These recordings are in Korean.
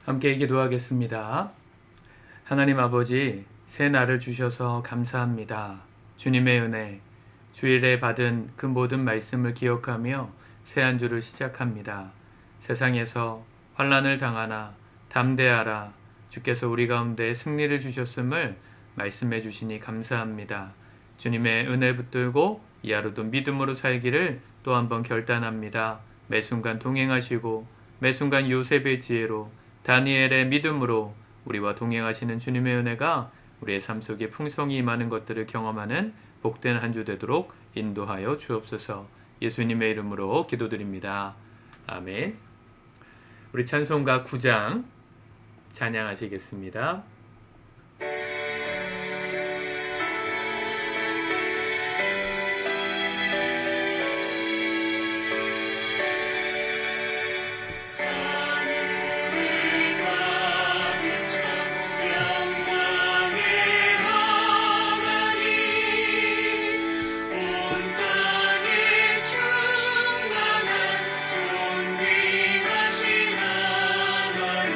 함께 기도하겠습니다. 하나님 아버지, 새 날을 주셔서 감사합니다. 주님의 은혜, 주일에 받은 그 모든 말씀을 기억하며 새 한 주를 시작합니다. 세상에서 환난을 당하나 담대하라. 주께서 우리 가운데 승리를 주셨음을 말씀해 주시니 감사합니다. 주님의 은혜 붙들고 이 하루도 믿음으로 살기를 또 한번 결단합니다. 매 순간 동행하시고 매 순간 요셉의 지혜로 다니엘의 믿음으로 우리와 동행하시는 주님의 은혜가 우리의 삶 속에 풍성히 임하는 것들을 경험하는 복된 한 주 되도록 인도하여 주옵소서. 예수님의 이름으로 기도드립니다. 아멘. 우리 찬송가 9장 찬양하시겠습니다. 존귀하신 하나님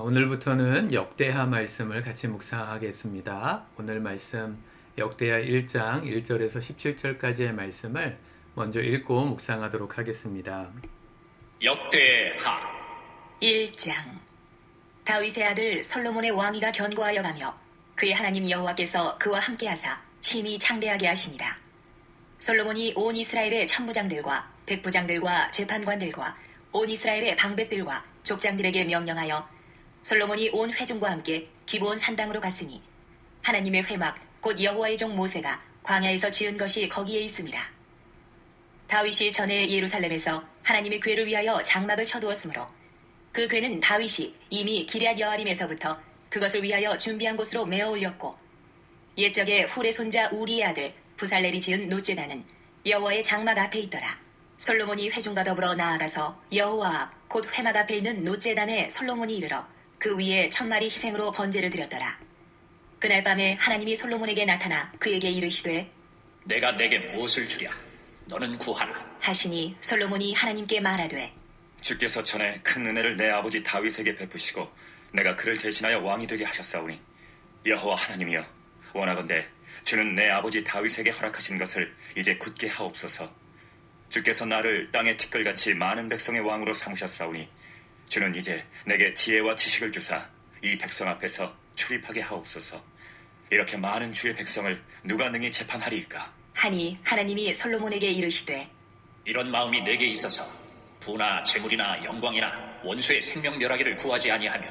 오늘부터는 역대하 말씀을 같이 묵상하겠습니다. 오늘 말씀 역대하 1장 1절에서 17절까지의 말씀을 먼저 읽고 묵상하도록 하겠습니다. 역대하 1장. 다윗의 아들 솔로몬의 왕위가 견고하여 가며 그의 하나님 여호와께서 그와 함께하사 심히 창대하게 하시니라. 솔로몬이 온 이스라엘의 천부장들과 백부장들과 재판관들과 온 이스라엘의 방백들과 족장들에게 명령하여 솔로몬이 온 회중과 함께 기브온 산당으로 갔으니 하나님의 회막 곧 여호와의 종 모세가 광야에서 지은 것이 거기에 있음이라. 다윗이 전에 예루살렘에서 하나님의 궤를 위하여 장막을 쳐두었으므로 그 궤는 다윗이 이미 기럇 여아림에서부터 그것을 위하여 준비한 곳으로 메어 올렸고, 옛적에 훌의 손자 우리의 아들 부살렐이 지은 놋제단은 여호와의 장막 앞에 있더라. 솔로몬이 회중과 더불어 나아가서 여호와 앞 곧 회막 앞에 있는 놋제단에 솔로몬이 이르러 그 위에 1000마리 희생으로 번제를 드렸더라. 그날 밤에 하나님이 솔로몬에게 나타나 그에게 이르시되 내가 내게 무엇을 주랴? 너는 구하라. 하시니 솔로몬이 하나님께 말하되 주께서 전에 큰 은혜를 내 아버지 다윗에게 베푸시고 내가 그를 대신하여 왕이 되게 하셨사오니 여호와 하나님이여, 원하건대 주는 내 아버지 다윗에게 허락하신 것을 이제 굳게 하옵소서. 주께서 나를 땅의 티끌같이 많은 백성의 왕으로 삼으셨사오니 주는 이제 내게 지혜와 지식을 주사 이 백성 앞에서 출입하게 하옵소서. 이렇게 많은 주의 백성을 누가 능히 재판하리이까? 하니 하나님이 솔로몬에게 이르시되 이런 마음이 내게 있어서 부나 재물이나 영광이나 원수의 생명멸하기를 구하지 아니하며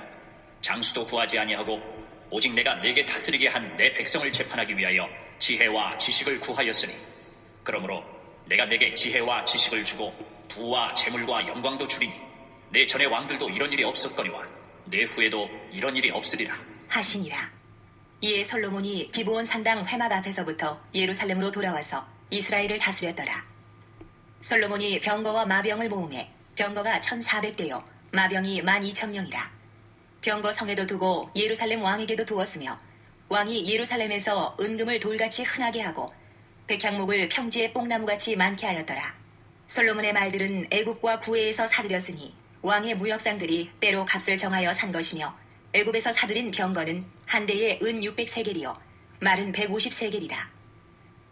장수도 구하지 아니하고 오직 내가 내게 다스리게 한 내 백성을 재판하기 위하여 지혜와 지식을 구하였으니, 그러므로 내가 내게 지혜와 지식을 주고 부와 재물과 영광도 주리니 내 전의 왕들도 이런 일이 없었거니와 내 후에도 이런 일이 없으리라 하시니라. 이에 솔로몬이 기브온 산당 회막 앞에서부터 예루살렘으로 돌아와서 이스라엘을 다스렸더라. 솔로몬이 병거와 마병을 모으매 병거가 1400대요 마병이 12,000명이라. 병거 성에도 두고 예루살렘 왕에게도 두었으며 왕이 예루살렘에서 은금을 돌같이 흔하게 하고 백향목을 평지에 뽕나무같이 많게 하였더라. 솔로몬의 말들은 애굽과 구해에서 사들였으니 왕의 무역상들이 때로 값을 정하여 산 것이며 애굽에서 사들인 병거는 한 대에 은 600세겔이요 말은 150세겔이라.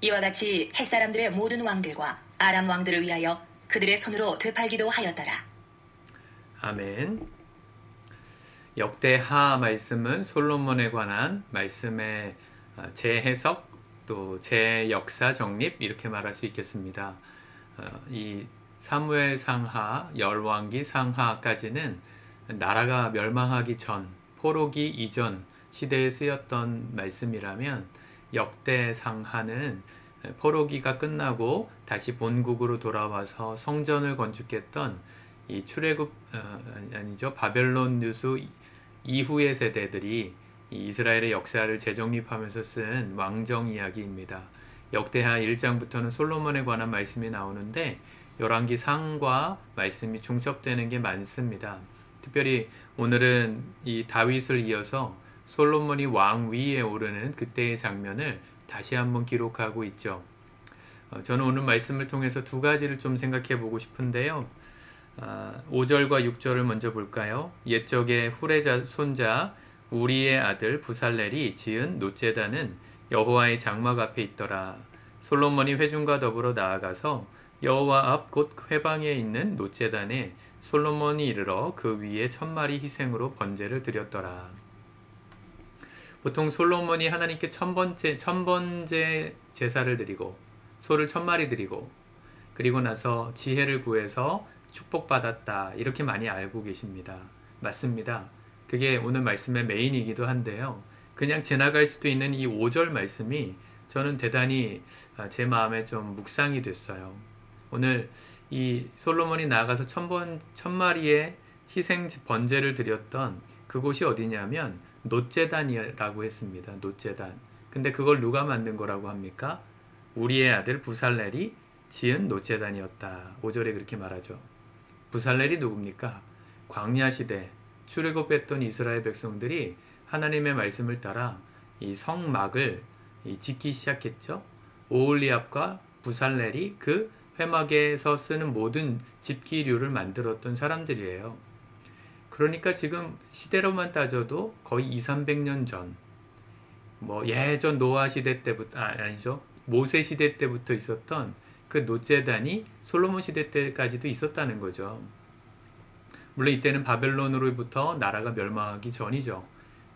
이와 같이 햇사람들의 모든 왕들과 아람 왕들을 위하여 그들의 손으로 되팔기도 하였더라. 아멘. 역대하 말씀은 솔로몬에 관한 말씀의 재해석 또 재역사 정립 이렇게 말할 수 있겠습니다. 이 사무엘 상하, 열왕기 상하까지는 나라가 멸망하기 전, 포로기 이전 시대에 쓰였던 말씀이라면 역대 상하는 포로기가 끝나고 다시 본국으로 돌아와서 성전을 건축했던 이 출애굽 바벨론 누수 이후의 세대들이 이 이스라엘의 역사를 재정립하면서 쓴 왕정 이야기입니다. 역대하 1장부터는 솔로몬에 관한 말씀이 나오는데 열왕기 상과 말씀이 중첩되는 게 많습니다. 특별히 오늘은 이 다윗을 이어서 솔로몬이 왕위에 오르는 그때의 장면을 다시 한번 기록하고 있죠. 저는 오늘 말씀을 통해서 두 가지를 좀 생각해 보고 싶은데요. 5절과 6절을 먼저 볼까요? 옛적에 훌의 손자 우리의 아들 부살렐이 지은 놋제단은 여호와의 장막 앞에 있더라. 솔로몬이 회중과 더불어 나아가서 여호와 앞 곧 회방에 있는 놋제단에 솔로몬이 이르러 그 위에 1000마리 희생으로 번제를 드렸더라. 보통 솔로몬이 하나님께 천번째 제사를 드리고 소를 1000마리 드리고 그리고 나서 지혜를 구해서 축복받았다 이렇게 많이 알고 계십니다. 맞습니다. 그게 오늘 말씀의 메인이기도 한데요. 그냥 지나갈 수도 있는 이 5절 말씀이 저는 대단히 제 마음에 좀 묵상이 됐어요. 오늘 이 솔로몬이 나아가서 1000마리의 희생 번제를 드렸던 그곳이 어디냐면 놋제단이라고 했습니다. 놋제단. 근데 그걸 누가 만든 거라고 합니까? 우리의 아들 부살렐이 지은 놋제단이었다. 5절에 그렇게 말하죠. 부살렐이 누굽니까? 광야 시대 출애굽했던 이스라엘 백성들이 하나님의 말씀을 따라 이 성막을 짓기 시작했죠. 오홀리압과 부살렐이 그 회막에서 쓰는 모든 집기류를 만들었던 사람들이에요. 그러니까 지금 시대로만 따져도 거의 200~300년 전, 뭐 예전 노아 시대 때부터, 아니죠. 모세 시대 때부터 있었던 그 놋제단이 솔로몬 시대 때까지도 있었다는 거죠. 물론 이때는 바벨론으로부터 나라가 멸망하기 전이죠.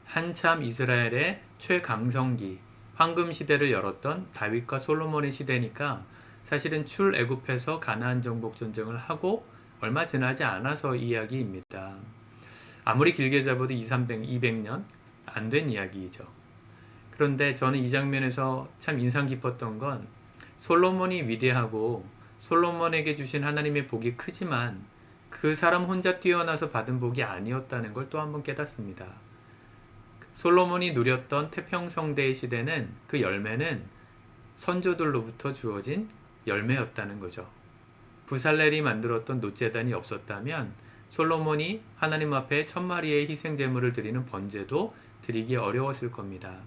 한참 이스라엘의 최강성기, 황금 시대를 열었던 다윗과 솔로몬의 시대니까 사실은 출애굽해서 가나안 정복 전쟁을 하고 얼마 지나지 않아서 이야기입니다. 아무리 길게 잡아도 200~300~200년 안 된 이야기이죠. 그런데 저는 이 장면에서 참 인상 깊었던 건 솔로몬이 위대하고 솔로몬에게 주신 하나님의 복이 크지만 그 사람 혼자 뛰어나서 받은 복이 아니었다는 걸 또 한 번 깨닫습니다. 솔로몬이 누렸던 태평성대의 시대는 그 열매는 선조들로부터 주어진 열매였다는 거죠. 부살렐이 만들었던 놋제단이 없었다면 솔로몬이 하나님 앞에 1000마리의 희생제물을 드리는 번제도 드리기 어려웠을 겁니다.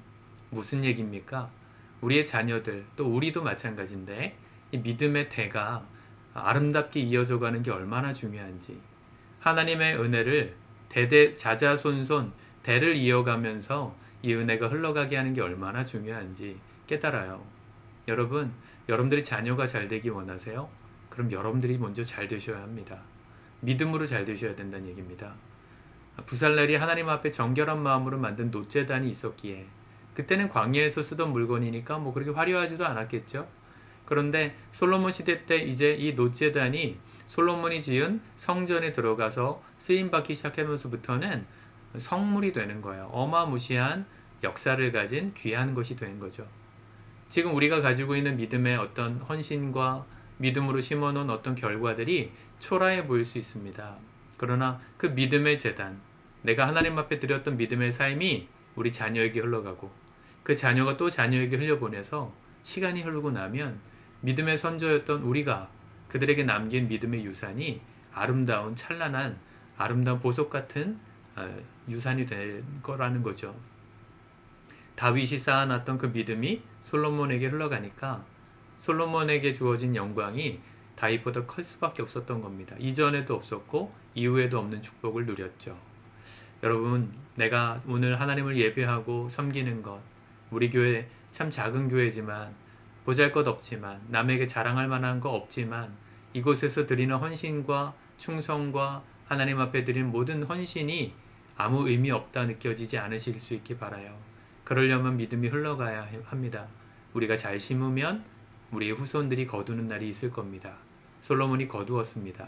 무슨 얘기입니까? 우리의 자녀들, 또 우리도 마찬가지인데 이 믿음의 대가 아름답게 이어져 가는 게 얼마나 중요한지, 하나님의 은혜를 대대 자자손손 대를 이어가면서 이 은혜가 흘러가게 하는 게 얼마나 중요한지 깨달아요. 여러분, 여러분들이 자녀가 잘 되기 원하세요? 그럼 여러분들이 먼저 잘 되셔야 합니다. 믿음으로 잘 되셔야 된다는 얘기입니다. 부살렐이 하나님 앞에 정결한 마음으로 만든 놋제단이 있었기에 그때는 광야에서 쓰던 물건이니까 뭐 그렇게 화려하지도 않았겠죠. 그런데 솔로몬 시대 때 이제 이 놋제단이 솔로몬이 지은 성전에 들어가서 쓰임받기 시작하면서부터는 성물이 되는 거예요. 어마무시한 역사를 가진 귀한 것이 된 거죠. 지금 우리가 가지고 있는 믿음의 어떤 헌신과 믿음으로 심어놓은 어떤 결과들이 초라해 보일 수 있습니다. 그러나 그 믿음의 재단, 내가 하나님 앞에 드렸던 믿음의 삶이 우리 자녀에게 흘러가고 그 자녀가 또 자녀에게 흘려보내서 시간이 흐르고 나면 믿음의 선조였던 우리가 그들에게 남긴 믿음의 유산이 아름다운 찬란한 아름다운 보석 같은 유산이 된 거라는 거죠. 다윗이 쌓아놨던 그 믿음이 솔로몬에게 흘러가니까 솔로몬에게 주어진 영광이 다윗보다 클 수밖에 없었던 겁니다. 이전에도 없었고 이후에도 없는 축복을 누렸죠. 여러분, 내가 오늘 하나님을 예배하고 섬기는 것, 우리 교회 참 작은 교회지만 보잘것없지만 남에게 자랑할 만한 거 없지만 이곳에서 드리는 헌신과 충성과 하나님 앞에 드리는 모든 헌신이 아무 의미 없다 느껴지지 않으실 수 있기 바라요. 그러려면 믿음이 흘러가야 합니다. 우리가 잘 심으면 우리의 후손들이 거두는 날이 있을 겁니다. 솔로몬이 거두었습니다.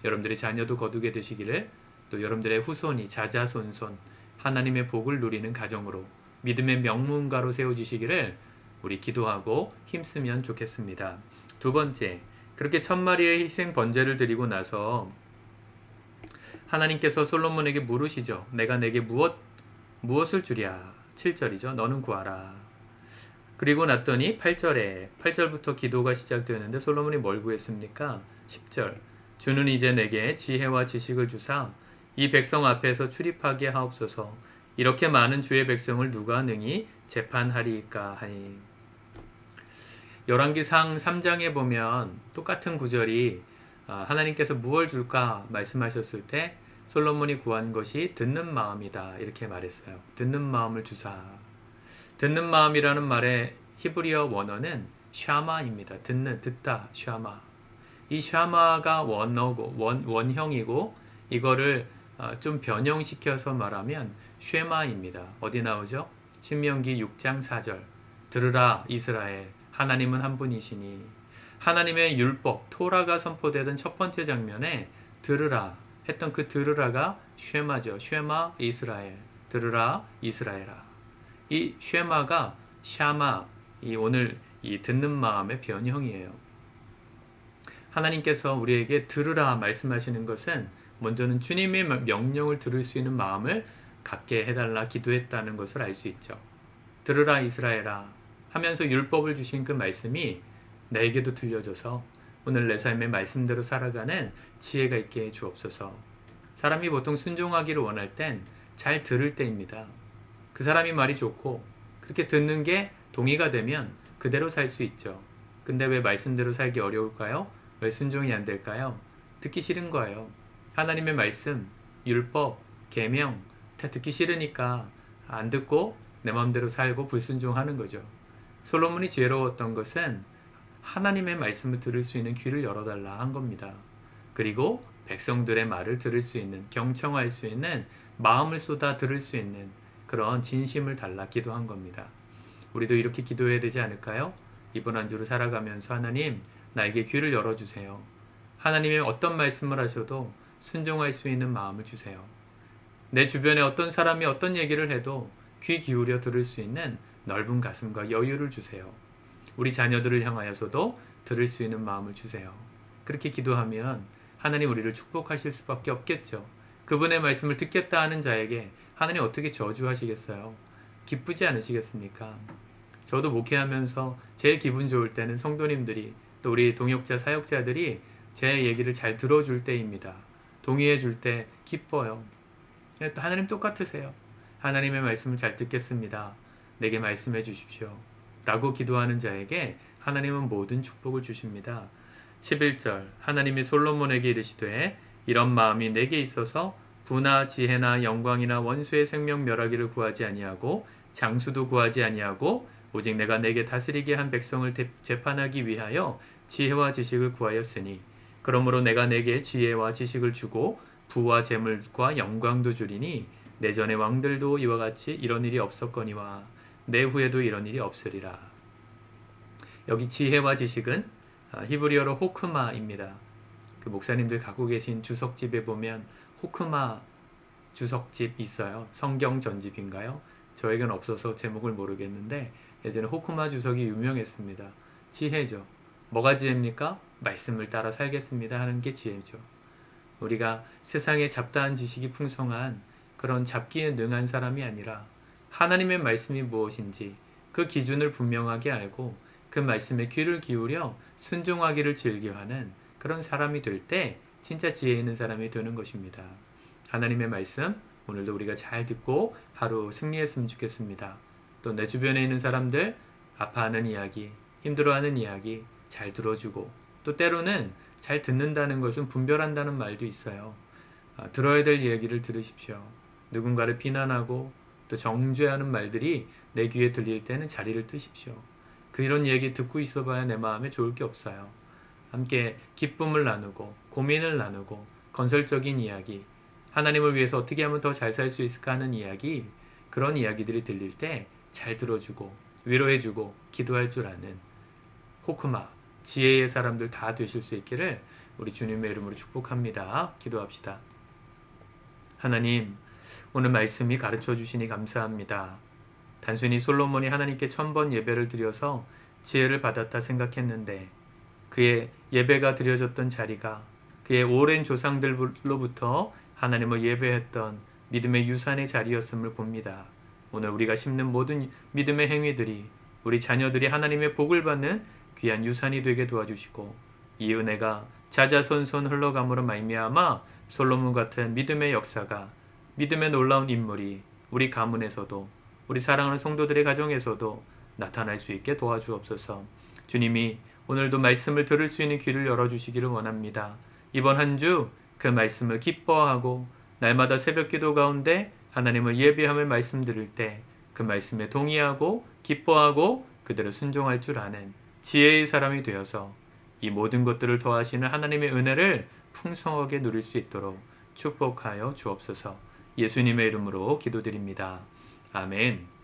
여러분들의 자녀도 거두게 되시기를, 또 여러분들의 후손이 자자손손 하나님의 복을 누리는 가정으로 믿음의 명문가로 세워지시기를 우리 기도하고 힘쓰면 좋겠습니다. 두 번째, 그렇게 1000마리의 희생 번제를 드리고 나서 하나님께서 솔로몬에게 물으시죠. 내가 내게 무엇을 주랴? 7절이죠. 너는 구하라. 그리고 났더니 8절부터 기도가 시작되었는데 솔로몬이 뭘 구했습니까? 10절, 주는 이제 내게 지혜와 지식을 주사 이 백성 앞에서 출입하게 하옵소서. 이렇게 많은 주의 백성을 누가 능히 재판하리이까 하니. 열왕기상 3장에 보면 똑같은 구절이 하나님께서 무엇을 줄까 말씀하셨을 때 솔로몬이 구한 것이 듣는 마음이다 이렇게 말했어요. 듣는 마음을 주사. 듣는 마음이라는 말의 히브리어 원어는 샤마입니다. 듣다, 샤마. 이 샤마가 원형이고 이거를 좀 변형시켜서 말하면 쉐마입니다. 어디 나오죠? 신명기 6장 4절. 들으라 이스라엘, 하나님은 한 분이시니. 하나님의 율법, 토라가 선포되던 첫 번째 장면에 들으라 했던 그 들으라가 쉐마죠. 쉐마 이스라엘. 들으라 이스라엘아. 이 쉐마가 샤마, 오늘 이 듣는 마음의 변형이에요. 하나님께서 우리에게 들으라 말씀하시는 것은 먼저는 주님의 명령을 들을 수 있는 마음을 갖게 해달라 기도했다는 것을 알 수 있죠. 들으라 이스라엘아 하면서 율법을 주신 그 말씀이 나에게도 들려져서 오늘 내 삶의 말씀대로 살아가는 지혜가 있게 해 주옵소서. 사람이 보통 순종하기를 원할 땐 잘 들을 때입니다. 그 사람이 말이 좋고 그렇게 듣는 게 동의가 되면 그대로 살 수 있죠. 근데 왜 말씀대로 살기 어려울까요? 왜 순종이 안 될까요? 듣기 싫은 거예요. 하나님의 말씀, 율법, 계명 다 듣기 싫으니까 안 듣고 내 마음대로 살고 불순종하는 거죠. 솔로몬이 지혜로웠던 것은 하나님의 말씀을 들을 수 있는 귀를 열어달라 한 겁니다. 그리고 백성들의 말을 들을 수 있는, 경청할 수 있는, 마음을 쏟아 들을 수 있는 그런 진심을 달라 기도한 겁니다. 우리도 이렇게 기도해야 되지 않을까요? 이번 한 주를 살아가면서 하나님, 나에게 귀를 열어주세요. 하나님의 어떤 말씀을 하셔도 순종할 수 있는 마음을 주세요. 내 주변에 어떤 사람이 어떤 얘기를 해도 귀 기울여 들을 수 있는 넓은 가슴과 여유를 주세요. 우리 자녀들을 향하여서도 들을 수 있는 마음을 주세요. 그렇게 기도하면 하나님 우리를 축복하실 수밖에 없겠죠. 그분의 말씀을 듣겠다 하는 자에게 하나님 어떻게 저주하시겠어요? 기쁘지 않으시겠습니까? 저도 목회하면서 제일 기분 좋을 때는 성도님들이 또 우리 동역자, 사역자들이 제 얘기를 잘 들어줄 때입니다. 동의해 줄 때 기뻐요. 하나님 똑같으세요. 하나님의 말씀을 잘 듣겠습니다. 내게 말씀해 주십시오. 라고 기도하는 자에게 하나님은 모든 축복을 주십니다. 11절 하나님이 솔로몬에게 이르시되 이런 마음이 내게 있어서 부나 지혜나 영광이나 원수의 생명 멸하기를 구하지 아니하고 장수도 구하지 아니하고 오직 내가 내게 다스리게 한 백성을 재판하기 위하여 지혜와 지식을 구하였으니 그러므로 내가 내게 지혜와 지식을 주고 부와 재물과 영광도 주리니 내 전의 왕들도 이와 같이 이런 일이 없었거니와 내 후에도 이런 일이 없으리라. 여기 지혜와 지식은 히브리어로 호크마입니다. 그 목사님들 갖고 계신 주석집에 보면 호크마 주석집 있어요. 성경 전집인가요? 저에겐 없어서 제목을 모르겠는데 예전에 호크마 주석이 유명했습니다. 지혜죠. 뭐가 지혜입니까? 말씀을 따라 살겠습니다 하는 게 지혜죠. 우리가 세상에 잡다한 지식이 풍성한 그런 잡기에 능한 사람이 아니라 하나님의 말씀이 무엇인지 그 기준을 분명하게 알고 그 말씀에 귀를 기울여 순종하기를 즐겨하는 그런 사람이 될 때 진짜 지혜 있는 사람이 되는 것입니다. 하나님의 말씀 오늘도 우리가 잘 듣고 하루 승리했으면 좋겠습니다. 또 내 주변에 있는 사람들 아파하는 이야기, 힘들어하는 이야기 잘 들어주고 또 때로는 잘 듣는다는 것은 분별한다는 말도 있어요. 들어야 될 이야기를 들으십시오. 누군가를 비난하고 또 정죄하는 말들이 내 귀에 들릴 때는 자리를 뜨십시오. 그런 얘기 듣고 있어봐야 내 마음에 좋을 게 없어요. 함께 기쁨을 나누고 고민을 나누고 건설적인 이야기, 하나님을 위해서 어떻게 하면 더 잘 살 수 있을까 하는 이야기, 그런 이야기들이 들릴 때 잘 들어주고 위로해주고 기도할 줄 아는 호크마, 지혜의 사람들 다 되실 수 있기를 우리 주님의 이름으로 축복합니다. 기도합시다. 하나님, 오늘 말씀이 가르쳐 주시니 감사합니다. 단순히 솔로몬이 하나님께 1000번 예배를 드려서 지혜를 받았다 생각했는데 그의 예배가 드려졌던 자리가 그의 오랜 조상들로부터 하나님을 예배했던 믿음의 유산의 자리였음을 봅니다. 오늘 우리가 심는 모든 믿음의 행위들이 우리 자녀들이 하나님의 복을 받는 귀한 유산이 되게 도와주시고 이 은혜가 자자손손 흘러감으로 말미암아 솔로몬 같은 믿음의 역사가, 믿음의 놀라운 인물이 우리 가문에서도 우리 사랑하는 성도들의 가정에서도 나타날 수 있게 도와주옵소서. 주님이 오늘도 말씀을 들을 수 있는 귀를 열어주시기를 원합니다. 이번 한 주 그 말씀을 기뻐하고 날마다 새벽기도 가운데 하나님을 예배함을 말씀 들을 때 그 말씀에 동의하고 기뻐하고 그대로 순종할 줄 아는 지혜의 사람이 되어서 이 모든 것들을 더하시는 하나님의 은혜를 풍성하게 누릴 수 있도록 축복하여 주옵소서. 예수님의 이름으로 기도드립니다. 아멘.